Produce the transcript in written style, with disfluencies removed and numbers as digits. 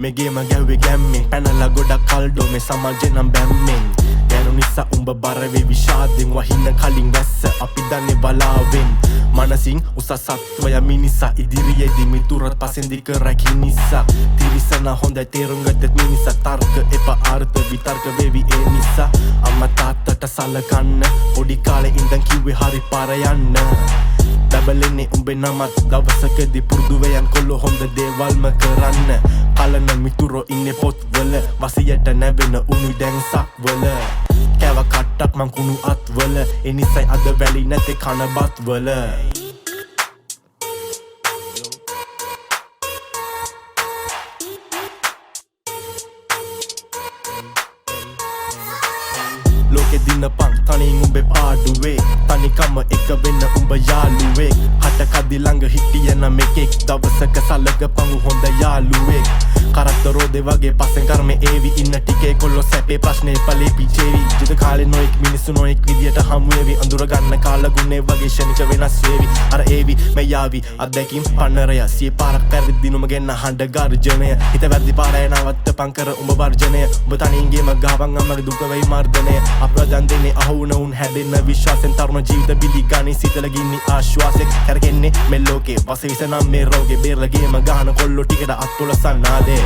මේ ගේම ගැව්වේ ගැම්මෙන් පැනලා ගොඩක් කල්ඩෝ මේ සමාජේ නම් බැම්මෙන් දැනු නිසා උඹ බර වෙවි ෂාදෙන් වහින්න කලින් වැස්ස අපි දන්නේ බලාවෙන් මනසින් උසස් සත්වය මිනිසා ඉදිරියේදී මිතුරත් පසෙන්දි කරකි නිසා තිරිසන හොඳයි තේරුම් ගත්තත් මිනිසා තර්ක එපා අර්ථ විතර්ක වෙවි ඒ නිසා අම්මා තාත්තට සලකන්න පොඩි කාලේ ඉඳන් කිව්වේ හරි පාර යන්න දබලෙන්නේ උඹේ නමත් දවසකදී පුරුදු වෙයන් කොල්ලෝ හොඳ දේවල්ම කරන්න කලන මිතුරෝ ඉන්නේ පොත්වල වසියට නැවෙන උණු දැන් සක්වල කෑව කට්ටක් මං කුණු අත්වල එනිසයි අද වැලි නැතේ කන බත්වල ලෝකෙ දිනපන් තනින් උඹේ පාඩුවේ තනිකම එක වෙන්න උඹ යාළුවෙක් හට කදි ළඟ හිටියන මෙකෙක් දවසක සලකපන් හොඳ යාළුවෙක් කරත්තරෝදේ වගේ පස්සෙන් කර්මේ ඒවි ඉන්න ටිකේ කොල්ලෝ සැපේ ප්‍රශ්නේ පලේ පිචේවි ජිත කාලේ නොයෙක් මිනිස්සු නොයෙක් විදියට හමු වෙවි අඳුර ගන්න කාලගුණේ වගේ ෂණික වෙනස් වේවි අර ඒවි මේ යාවි අත්දැකීම් පන්නරය සිය පාරක් පැරදිනුම ගෙන්න හඬ ගර්ජනය හිත වැරදි පාරේ නවත්තපන් කර උඹ වර්ජනය උඹ තනින් ගේම ගාවන් අම්මගේ දුක වෙයි මර්ධනය අප්‍රදන් දෙන්නේ අහුන උන් හැදෙන්න විශ්වාසෙන් තරුණ ජීවිත බිලි ගානේ සිතල ගින්නි ආශ්වාසයක් කරගෙන්නේ මේ ලෝකේ වසවිස නම් මේ රෝගේ බේරලා ගේම ගහන කොල්ලෝ ටිකට අත්පොල සන්නාදේ